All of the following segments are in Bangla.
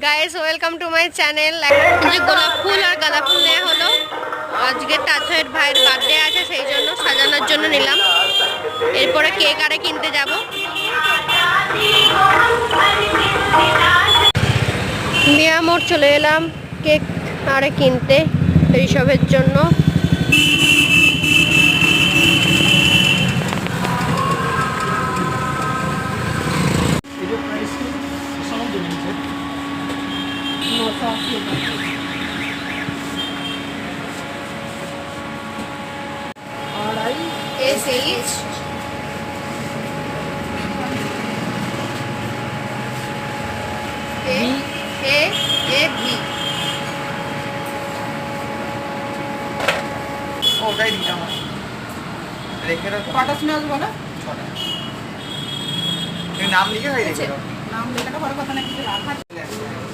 Guys welcome to my channel. গোলাপ ফুল আর গাঁদা ফুল নেওয়া হলো। আজকে তাজের ভাইয়ের বার্থডে আছে, সেই জন্য সাজানোর জন্য নিলাম। এরপরে কেক আরে কিনতে যাব। মিয়া মোড় চলে এলাম কেক আরে কিনতে এইসবের জন্য।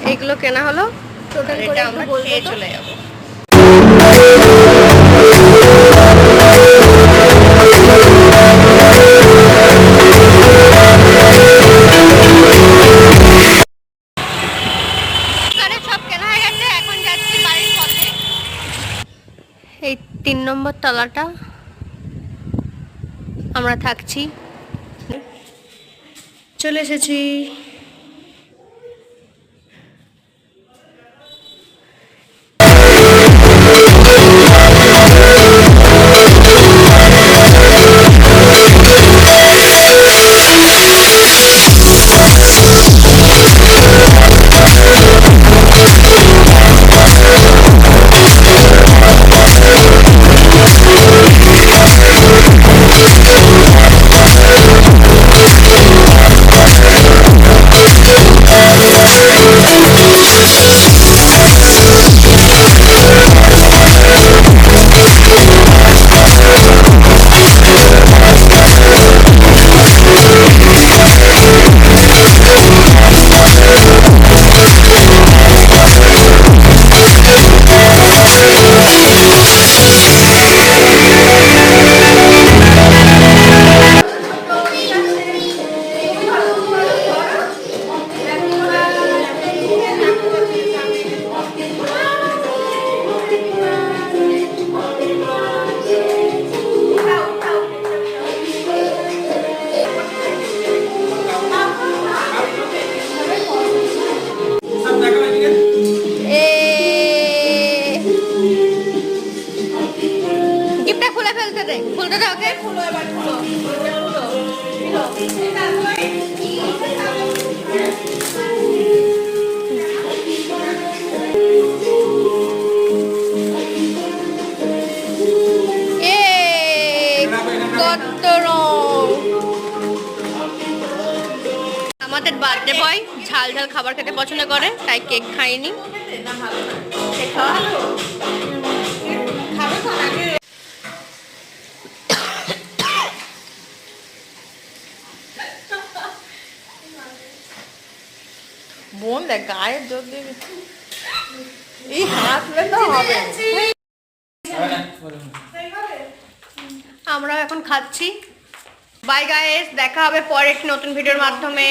এইগুলো কেনা হলো, এটা আমরা খেয়ে চলে যাবো। এই 3 নম্বর তলাটা আমরা থাকছি, চলে এসেছি। আমাদের বার্থডে বয় ঝাল ঝাল খাবার খেতে পছন্দ করে, তাই কেক খাইনি। বোন দেখ গায়ের যদি এই হাসলে তো হবে। আমরা এখন খাচ্ছি। বাই গাইস, দেখা হবে পরের নতুন ভিডিওর মাধ্যমে।